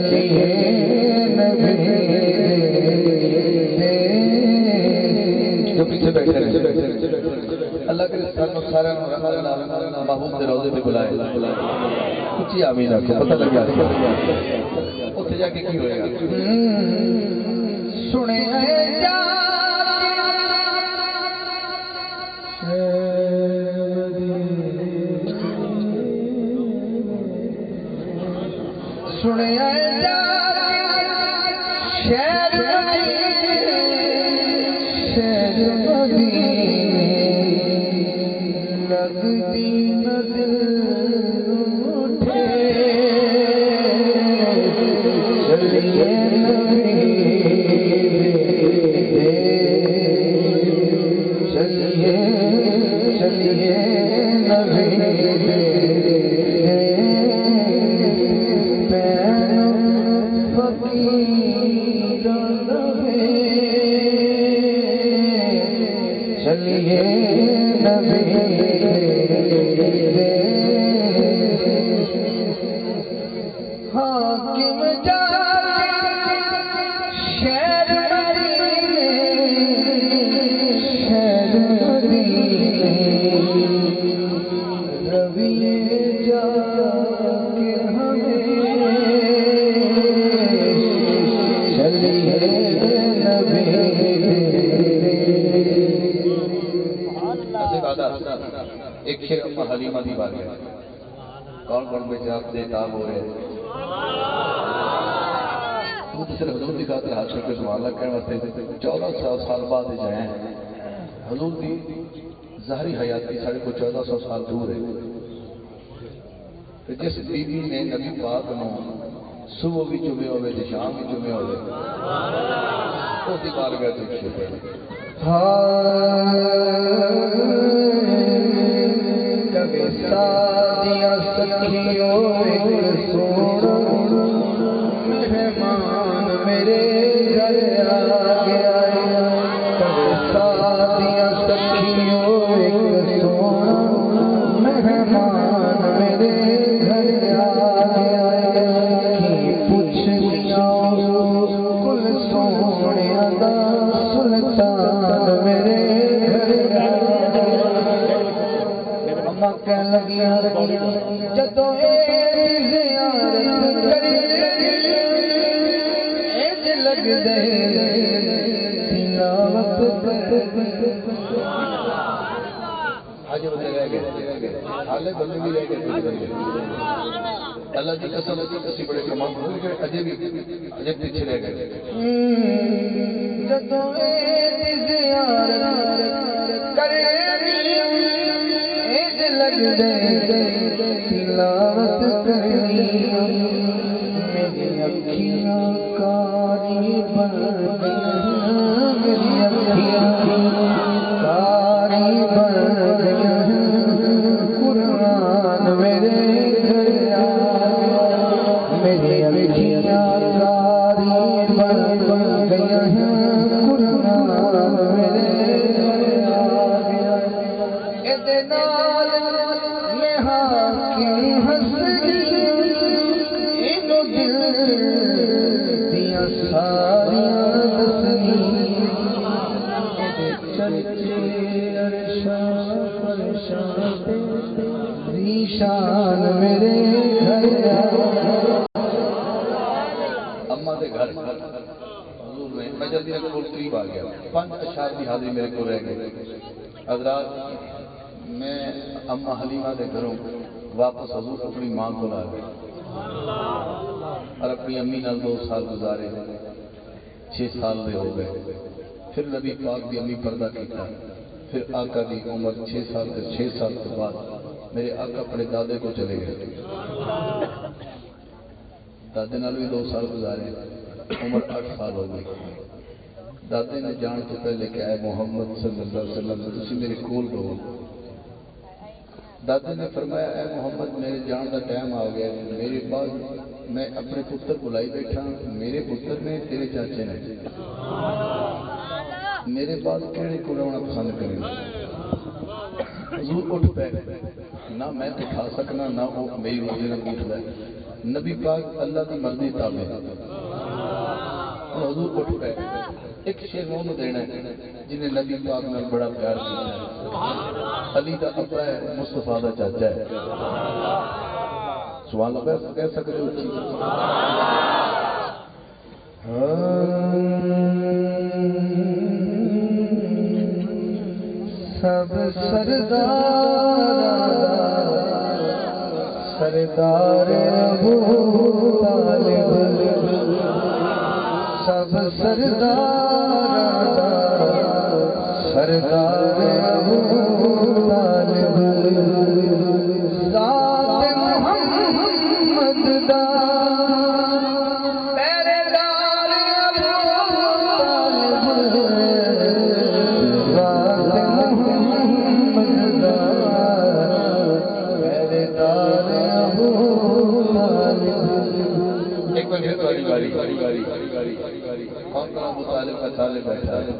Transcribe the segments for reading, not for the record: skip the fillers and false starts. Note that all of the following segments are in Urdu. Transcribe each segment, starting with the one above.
چلیے نبی جو پیچھے بیٹھے اللہ کے سارے محبوب کے روزے پہ بلائے کچھ آمین آخو پتہ لگ جائے اتنے جا کے کی ہوئے گا سنے سنے شہر لگتی نظر اٹھے چلیے نبی چلیے چلیے نبی چلیے نبی حاکم جا شہر مدینے شہر مدینے رویے جا کے ہمیں چلیے نبی ایک شیر اما حلیمہ دی بات ہے کون کون بیٹے آپ دے تاب ہو رہے تو صرف حضور دی خاطر ہاتھ کر کے سبحان اللہ کہنے واسطے 1400 سال بعد جائیں حضور دی ظاہری حیاتی ساڑھے کو 1400 سال دور ہے جس بی بی نے نبی پاک نو صبح بھی جمعے ہوئے تھے شام بھی جمعے ہوئے تو دی بارگاہ دی شیر کبھی سادیاں سکھیوں ایک سونا مہمان میرے گھر آ گیا کبھی سادیاں سکھیوں ایک سونا مہمان میرے گھر آ گیا کی پوچھ لیا کل سونے دا سلطان میرے کہنے لگی جدو زیارت کری لگ دے تلاوت اللہ کی قسم کسی بڑے کمال اجے پیچھے رہ گئے جدو زیارت کرے لگ دے تلاوت کرنی میری اکھیاں کاری بن گئیں میری اکھیاں کاری بن گئیں قرآن میرے گھر آ میری اکھیاں کاری بن گئیں قرآن میرے گھر آ گیا اتنا شان میرے گھر اما دے گھر حضور نے میں جلدی سے بول قریب آ گیا 5 اشعار کی حاضری میرے کو رہ گئی حضرات میں اما حلیمہ دے گھروں واپس حضور اپنی ماں کو لا گیا اور اپنی امی نال 2 سال گزارے 6 سال دے ہو گئے پھر نبی پاک دی امی پردہ کیتا پھر آقا دی عمر 6 سال کے بعد میرے آقا اپنے دادے کو چلے گئے دادے نال بھی 2 سال گزارے عمر 8 سال ہو گئی دادے نے جان سے پہلے کہ اے محمد صلی اللہ علیہ وسلم تسی میرے کول رہو دادے نے فرمایا اے محمد میرے جان کا ٹائم آ گیا میرے بعد میں اپنے پتر بلائی بیٹھا میرے پتر نے تیرے چاچے نے میرے بعد کہڑے کو رہنا پسند کریں حضور اٹھ پہ نہ میں اٹھا سکنا نہ وہ میری روزی نہ اٹھ لے نبی پاک اللہ کی مرضی تابع ہے. حضور اٹھ پے ایک شیر میں دینا ہے جنہیں نبی پاک نے بڑا پیار کیا ہے. علی دا ابا ہے, مصطفیٰ دا چاچا ہے. سوال کہہ سکتے ہو اچھی سب سردار ابو طالب, سب سردار ابو طالب, ذات محمد دا پہرےدار ابو طالب, ذات محمد دا پہرےدار ابو طالب. ایک بار پھر باری کون کون ابو طالب کا طالب بیٹھا ہے.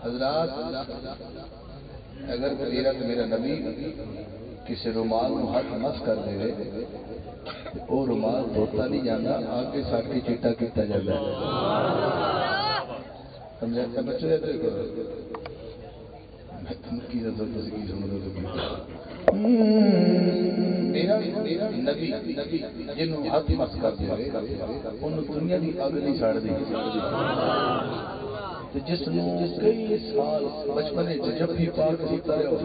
حضرات اگر غیرت میرا نبی کسی رومال کو ہاتھ مس کر دے وہ رومال دھوتا نہیں جانا, آگے ساٹھی چیٹا کیتا جاتا ہے. سمجھا بچے میں تم کی ضرورت کی سن لگی. میرا نبی جنہوں ہاتھ مس کر دے انہوں دنیا کی اگ نہیں ساڑ دی. جس نے کئی سال بچپن جب بھی پاک سیتا رہا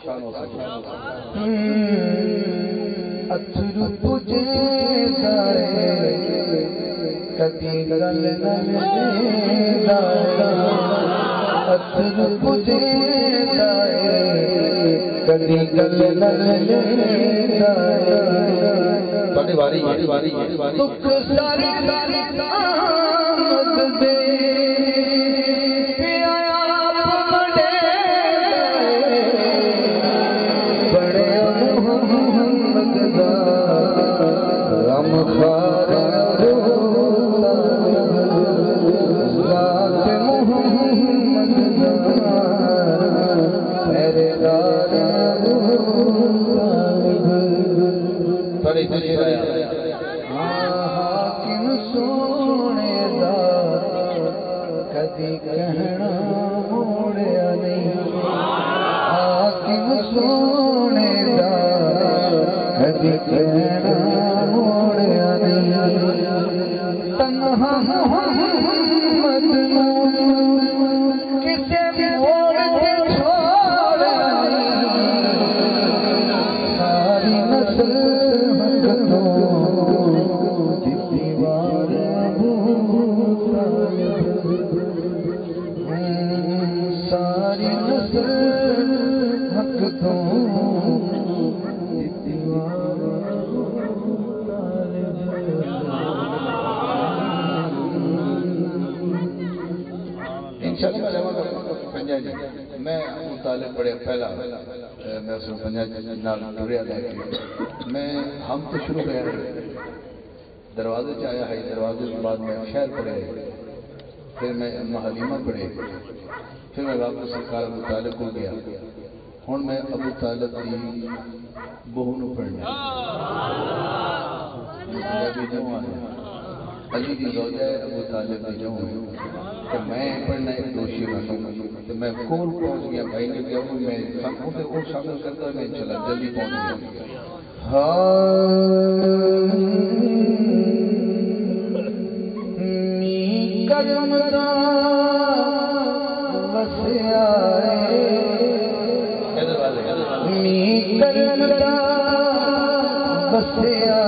شان ہو سکتا. اتھرو تجھے دائے کبھی گل نہ دائے, اتھرو تجھے دائے کبھی گل نہ دائے. باری دکھ ساری آمد دے بڑے محمد دا غم خوار ابو طالب, ذات محمد دا پہرےدار ابو طالب. حاکم سونے دا کدی کہنا موڑیا نہیں, حاکم سونے دا کدی کہنا موڑیا نہیں. تنہا محمد نو کسے موڑ کے چھوڑا نہیں, ساری نسل ساری نسل حق تو میں ابو طالب بڑے پہلا میں اس میں پنجاب ٹریا لے کے میں ہم تو شروع کیا دروازے سے آیا ہے. دروازے کے بعد میں شہر پڑھے, پھر میں حلیمہ پڑھے, پھر میں واپس سرکار ابو طالب کو گیا. ہوں میں ابو طالب کی بہو نو پڑھنا پنجابی نو آیا علی کی زوجہ ہے ابو طالب کی نو کہ میں پڑھنا ایک دوشی رہوں. تو میں کون پہنچ گیا بھائی نے کیا میں وہ شامل کرتا میں چلا جلدی پہنچ گیا. کرم دا وسیا می کرم دا وسیا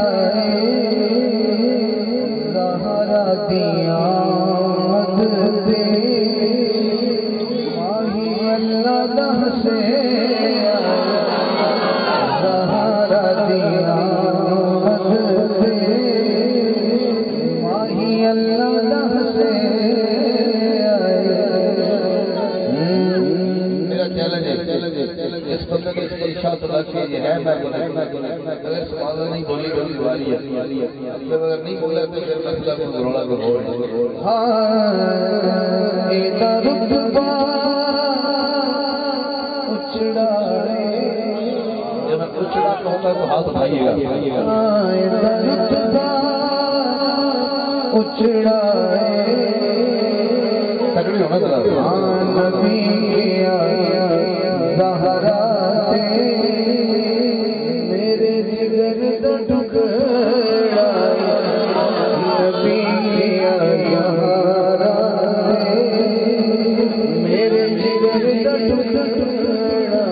زہرا دیا مد دے ماہی اللہ دہ سے زہرا دیا مد دے ماہی اللہ دہ سے. اس بندے کے ارشاد اللہ کی یہ ہے میں اگر سوال نہیں بولی بولی واری ہے اگر نہیں بولا تو پھر مسئلہ کو رولا کو ہو ایتا رتبہ اچھڑا ہے جب اچھڑا ہوتا ہے تو ہاتھ اٹھائیے گا. اچھڑا تکڑی ہونا ذرا. نبی زہرا سے میرے جگر دا ٹکڑا نبی زہرا سے میرے جگر دا ٹکڑا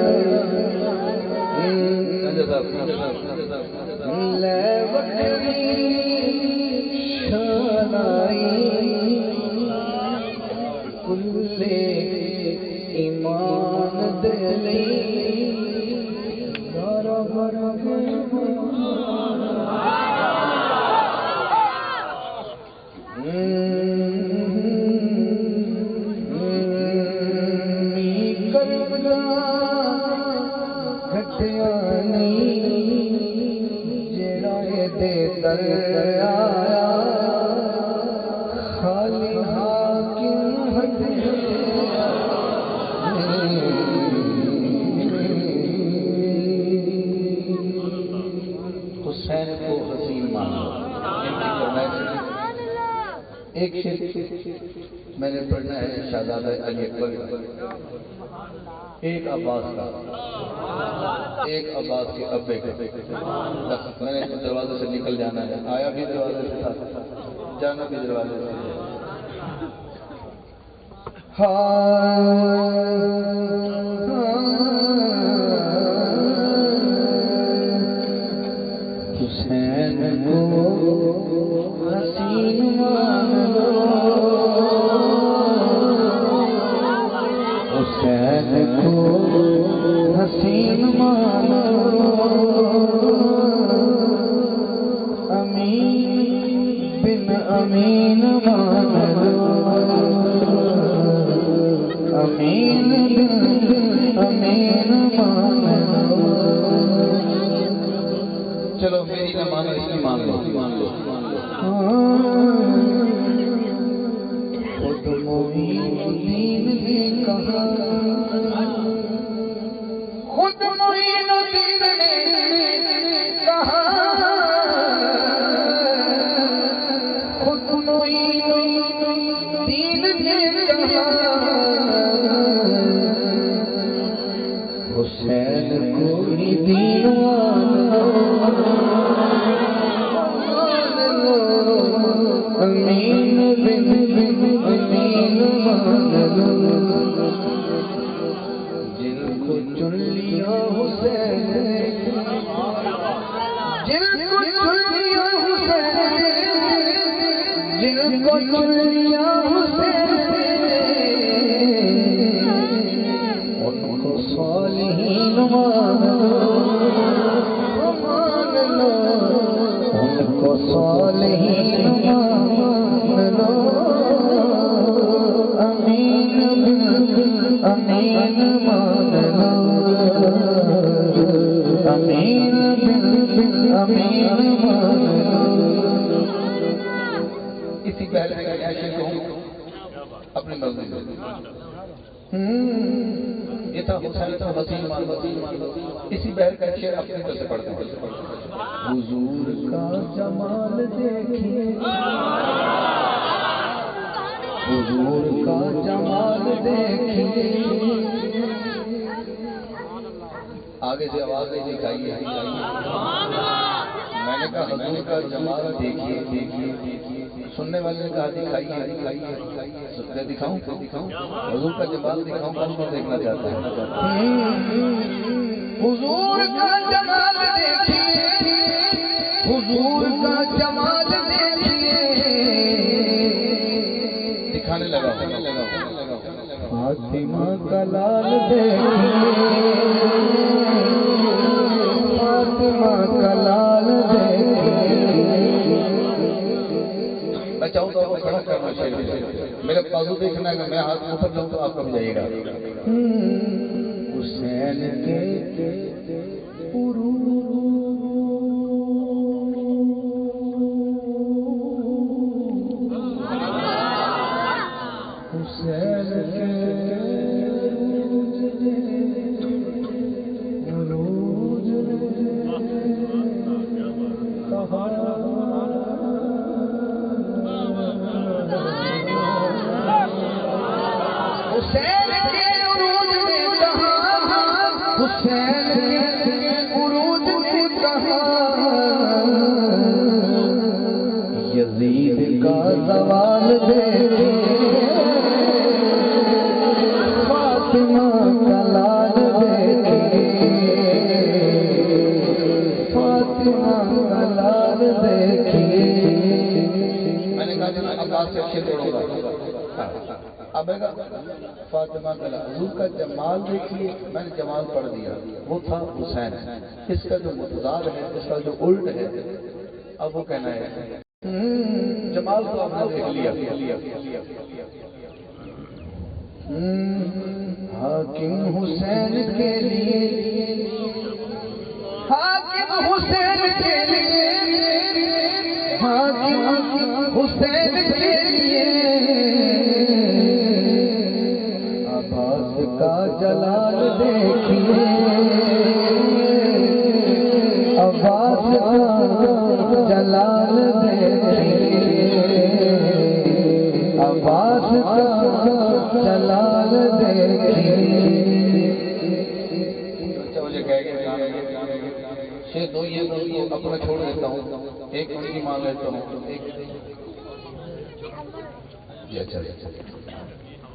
لے وکری شانائی کلے ایمان دلی سارا برگ کربلا گھٹیانی جڑا دے در آیا خالی حاکم حسین کو حسین مانو. ایک شعر میں نے پڑھنا ہے شہزادہ علی اکبر ایک عباس کا، ایک عباس کے ابے کا. میں نے دروازے سے نکل جانا ہے، آیا بھی دروازے سے تھا، جانا بھی دروازے سے. حسین کو حسین مان لو، حسین کو حسین مان لو، امین بن امین مان لو، امین بن امین مان لو. چلو میری نہ مانو اس کی مان لو. خود معین الدین نے کہا، خود معین الدین نے کہا، خود معین الدین نے کہا حسین کوئی دین امین بن امین مان لو. جن کو چن لیا حسین نے، جن کو چن لیا حسین نے، جن کو چن لیا حسین نے، ان کو صالحین مان لو، مان لو، ان کو صالحین مان لو. امین بن امین مان لو، امین بن امین مان لو. اسی پہلے میں ایسے کہوں اپنی مرضی سے. یہ تھا حسین کو حسین مان لو. اسی بہر کا شعر اپنی طرف سے پڑھتے ہیں. حضور کا جمال دیکھیے، حضور کا جمال دیکھیے. آگے سے آواز نہیں دکھائیے. میں نے کہا حضور کا جمال دیکھیے دیکھیے. سننے والے نے کہا دکھائیے دکھائیے. دکھاؤں حضور کا جمال دکھاؤں. کون کون دیکھنا چاہتا ہے؟ حضور کا جمال دیکھیے، حضور کا جمال دیکھیے. دکھانے لگا. فاطمہ کا لال دیکھیے، فاطمہ کا لال دیکھیے. میں چاہوں تو کھڑا کرنا چاہیے. میرے بازو دیکھنا ہے کہ میں ہاتھ اوپر جاؤں تو آپ کا بھی جائے گا. حسین کے حسین کے عروج حسین کے عروج نے کہا، حسین کے عروج نے کہا، یزید کا زوال دیکھے فاطمہ کا لال دیکھے، فاطمہ کا لال دیکھے۔ میں نے کہا جب عباس سے اچھے توڑوں گا، اب ہے گا فاطمہ کا حضور کا جمال دیکھیے، میں نے جمال پڑھ دیا، وہ تھا حسین، اس کا جو متضاد ہے، اس کا جو الٹ ہے، اب وہ کہنا ہے جمال تو آپ نے دیکھ لیا۔ حاکم حسین کے لیے، حاکم حسین کے لیے، حاکم حسین کے لیے عباس کا جلال دیکھیے، عباس کا جلال دیکھیے، عباس کا جلال دیکھیے۔ مجھے کہہ گیا شیخ دو یہ دو اپنا چھوڑ دیتا ہوں، ایک ان کی مان لیتا ہوں، ایک یہ اچھا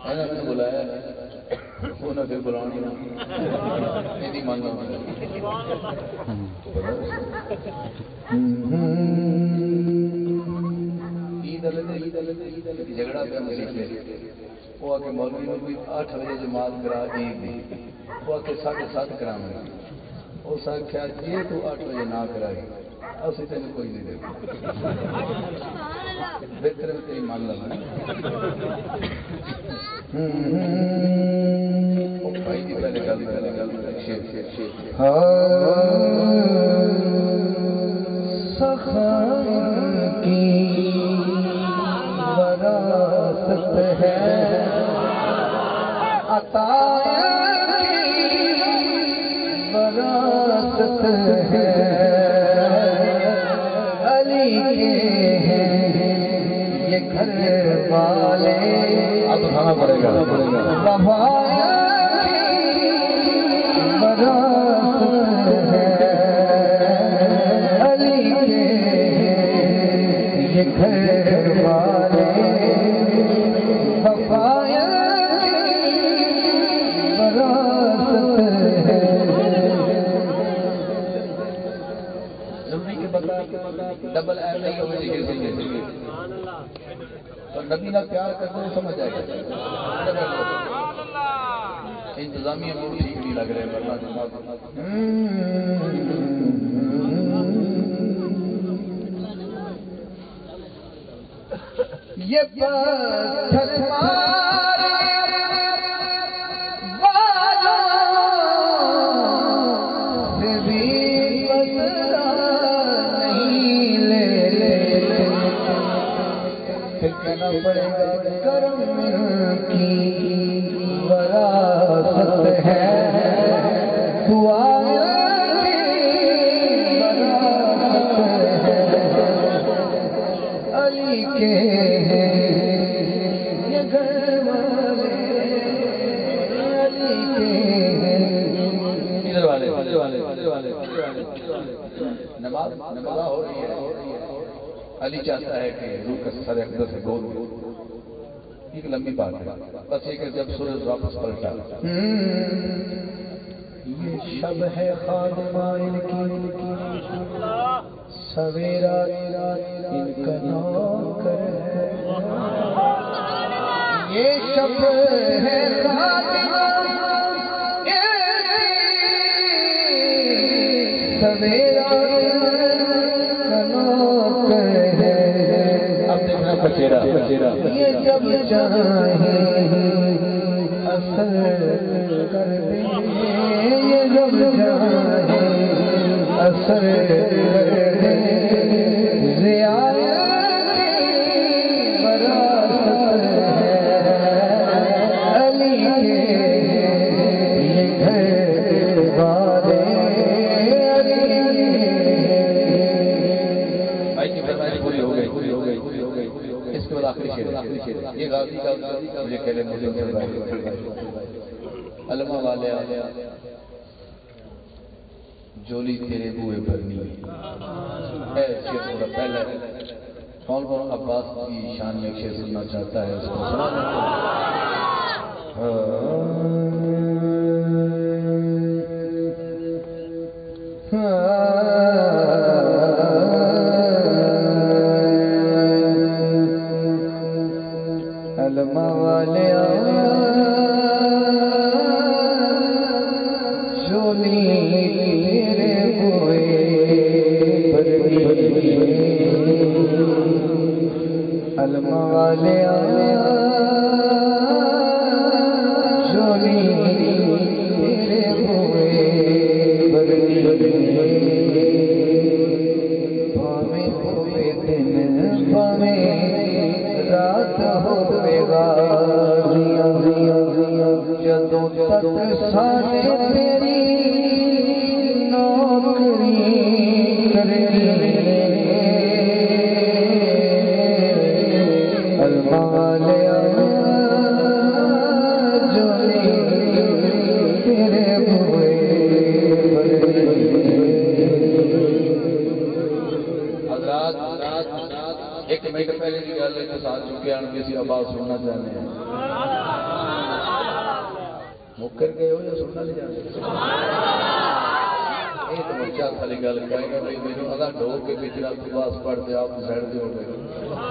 میں نے بلایا انہیں پھر بلاؤں گا نہیں ماننا جھگڑا پہ مجھے وہ آ کے مولوی نے بھی 8 بجے جماعت کرا عید دی، وہ آ کے 7:30 کرا میں اس آخیا جی تو 8 بجے نہ کرائی اسی تین کوئی نہیں دے بہتر تیری مان لگا بھائی جی پہلے گل سخن کی وراثت ہے، عطا کی وراثت ہے، علی کے ہیں یہ گھر والے، اب کھانا پڑے گا وفا کی وراثت ہے، علی کے یہ گھر والے، وفا کی وراثت ہے۔ ضروری کہ بتا ڈبل ایم نہیں ہو رہی اور نبی نہ پیار کرتے ہیں سمجھ آئے گا انتظامیہ موڈ ٹھیک نہیں لگ رہے یہ پتھر مارے والوں سے بھی بدلہ نہیں لیتے، پھر کہنا پڑے گا کرم کی وراثت ہے، دعا کی وراثت ہے، علی کے یہ گھر والے، علی کے نماز ہو رہی ہے، علی چاہتا ہے کہ روح کا سر اقدس سے گود ایک لمبی بات ہے، بس یہ کہ جب سورج واپس پلٹا یہ شب ہے خادمان کی، سویرا ان کا نوکر ہے، یہ شب ہے خادمان سویرا کا نوکر ہے، اب دیکھنا پچیرا یہ جب چاہے اثر کر دیں، یہ جب چاہے اثر کر دیں، رعایت کی وراثت ہے، علی کے یہ گھر والے، علی آخری شعر یہ غازی کا مجھے کہنے مجھے علمہ والے جولی تیرے بوئے بھرنی ہے شعر کا پہلا ہے کون کون عباس کی شان میں شعر سننا چاہتا ہے اس کو سنا دیں علمہ والے جولی تیرے بوئے بھرنی علمہ والے جولی تیرے بوئے بھرنی بھامے ہوئے دن بھامے رات ہوئے غازیاں جدوں تک سانے تیری نوکری کرنی علمہ والے جولی تیرے بوئے حضرات ایک منٹ پہلے کی گل ہے ساتھ چکے ہیں کسی آواز سننا چاہتے ہیں مکر گئے ہو یا سننا نہیں چاہتے یہ تو بچہ خالی گل کہے گا بھائی میرے ادا ڈھول کے پچھلا آواز پڑھتے آپ سائڈ سے ہو گئے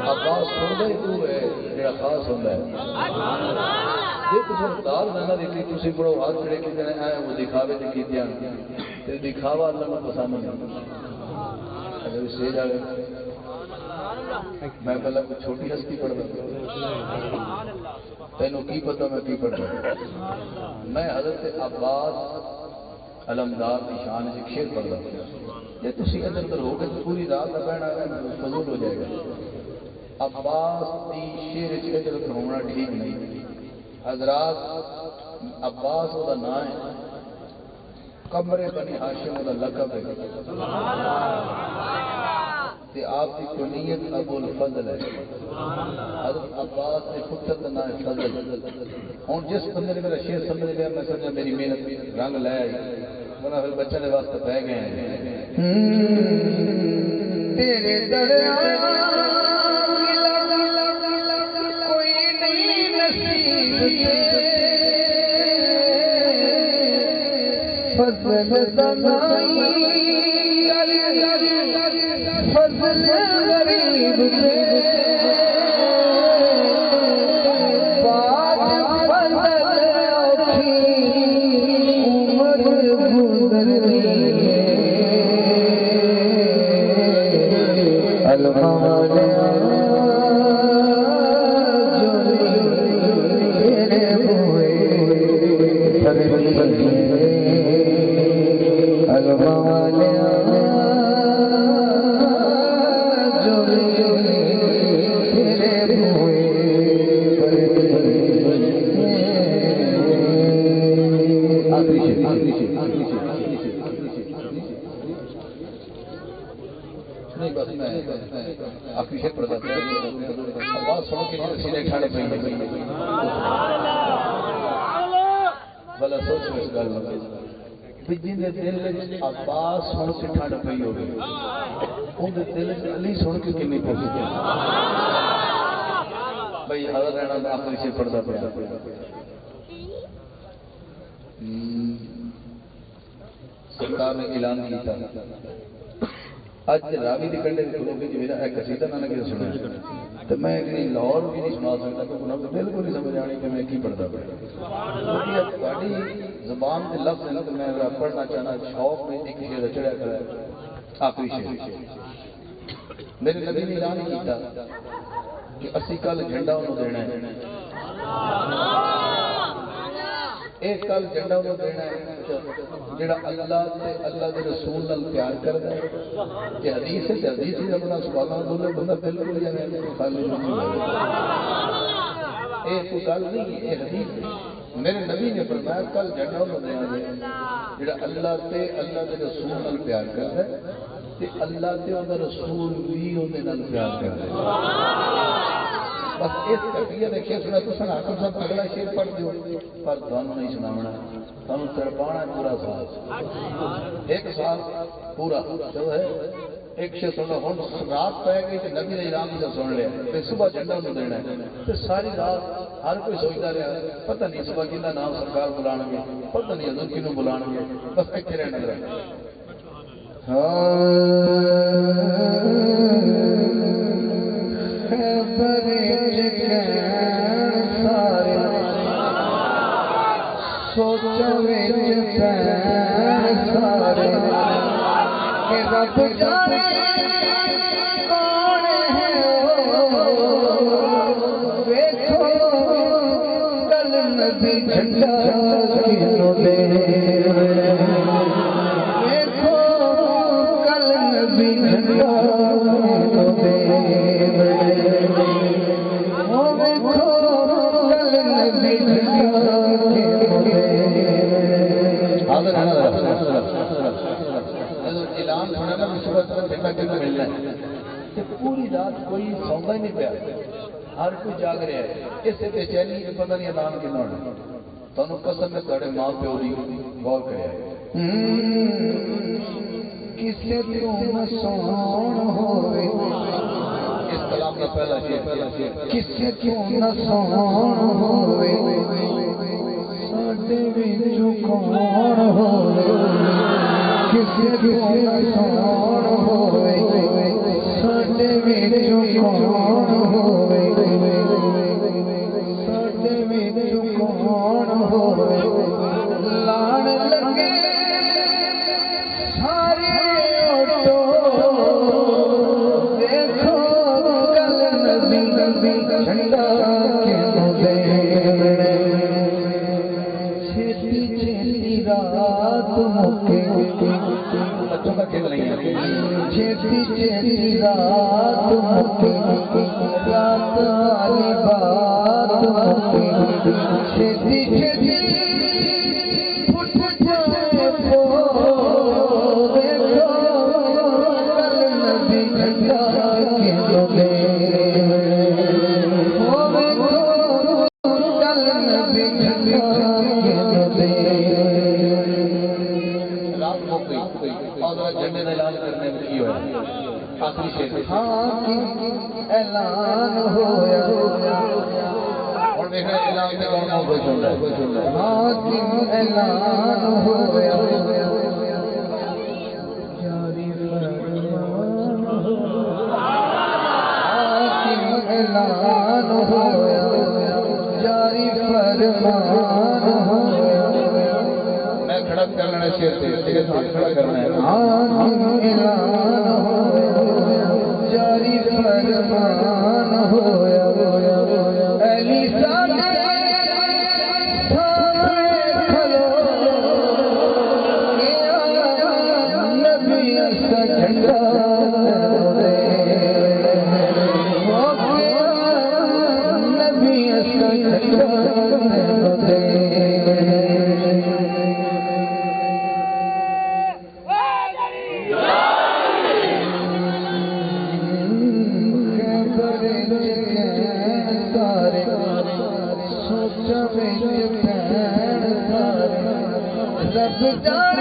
آواز سننا ہی تو ہے جڑا خاص ہوتا ہے جی تم دال نہ دیتی تھی بڑو ہاتھ کھڑے کیتے ہیں وہ دکھاوے سے کیتے ہیں دکھاوا اللہ کو پسند نہیں اگر اسٹیج آ گئے میں پہلے کوئی چھوٹی ہستی پڑھتا تینوں کی پتا میں کی پڑھتا میں حضرت عباس علمدار کی شان ایک شعر پڑھتا یہ تھی ادھر ادھر ہو گئے تو پوری رات کا بہنا فضول ہو جائے گا عباس کی شعر ادھر ادھر ہونا ٹھیک نہیں حضرات عباس وہ نام ہے قمر بنی ہاشم وہ لقب ہے آپ کی کنیت ابو الفضل ہے حضرت عباس کے پتر کا نام ہے فضل ہوں جس بندے نے میرا شعر سمجھ لیا میں سمجھا میری محنت رنگ لے آئی ورنہ پھر بچہ کے واسطے بہ گئے ہیں تیرے دریا کوئی نہیں نصیب فضل دنائی فضل غریب سے بعد فضل اوکھی عمر گزرنی علمہ والے جولی تیرے بوئے بھرنی علمہ والے آخری شعر پڑھتا ہے آواز سنو کے سینے کھانے پہ بلا سوچ اس گل میں جن دل عباس سن کے ٹھنڈ پی ہو گئی ان دل علی سن کے کنی پہنچ بھائی حضرت رہنا میں آخری شعر پڑھتا پیا سرکار نے اعلان کیا اج راوی دی کنڈے تے کھلو کے میرا ایک قصیدہ نہ لگے سنا تے میں لاہور بھی نہیں سنا سکتا کہ انہاں کو بالکل نہیں سمجھ آنی کہ میں کی پڑھتا پیا کیونکہ تہاڈی زبان دے لفظ ہیں تے میں پڑھنا چاہنا شوق میں ایک شعر چڑھیا کرا آخری شعر میرے نبی نے اعلان کیتا کہ اسی کل جھنڈا انہوں دینا ہے ایک کل جھنڈا انہوں دینا ہے جڑا اللہ تے اللہ دے رسول نال پیار کردا ہے کہ حدیث ہے حدیث ہی اپنا سبحان اللہ بولے بندہ بالکل جانے خالی نہیں اے کوئی گل نہیں اے حدیث ہے میرے نبی نے فرمایا کل جھنڈا انہوں دینا ہے جڑا اللہ تے اللہ دے رسول نال پیار کردا ہے تے اللہ تے اوندا رسول بھی اون دے نال پیار کردا ہے بس اس کیفیت شیر سنا تو سنا تو سب اگلا شیر پڑھ دیو پر دونوں نہیں سناونا تمہیں تڑپانا پورا سال 1 سال پورا جو ہے ایک شیر سن لو ہوں رات پہ گئی تو نبی نے اعلان سے سن لیا پھر صبح جھنڈا انہوں دینا ہے تو ساری رات ہر کوئی سوچتا رہا پتہ نہیں صبح کہنا نام سرکار بلان گے پتہ نہیں حضور کنوں بلان گے بس اتنے رہنا رہا سوچا سارے رب جانے کون ہے ویکھو کل نبی جھنڈا کینوں دے ویکھو کل نبی جھنڈا کینوں دے ویکھو کل نبی جھنڈا کینوں دے اعلان سنا نا صبح جھنڈا کیوں ملنا ہے پوری رات کوئی سوندا ہی نہیں پیا ہر کوئی جاگ رہا ہے اس بے چینی پتہ نہیں اعلان کیوں ہونا تانوں قسم ہے تہاڈے ماں پیو دی غور کریا کسے تو نہ سون ہوے اس کلام کا پہلا شعر کسے تو نہ سون ہوے ساڈے وچوں کون ہوے کسے تو نہ سون ہوے ساڈے وچوں کون ہوے ساڈے وچوں کون ہوے لان لگے سارے اٹھو دیکھو کل نبی جھنڈا کینوں دے چھیتی چھیتی رات مکے بچوں کا کھیل نہیں ہے چھیتی چھیتی رات مکے رات والی بات مکے چھیتی چھیتی پھٹ جائے پو دیکھو کل نبی جھنڈا کینوں دے دیکھو کل نبی جھنڈا کینوں دے رات ہو گئی اور جھنڈے کا اعلان کرنے میں کی ہوا آخری شعر حاکم اعلان ہویا اور دیکھنا اعلان سے کون کون کوئی سن رہا ہے حاکم اعلان ہویا جاری فرمان حاکم اعلان ہویا جاری فرمان ہویا میں کھڑا کرنا ہے شیر سے تیرے ساتھ کھڑا کرنا ہے حاکم اعلان ہویا جاری فرمان ہویا علی ساڈے سامنے کھلو نبی اسا جھنڈا دے نبی اسا جھنڈا دے رب جانے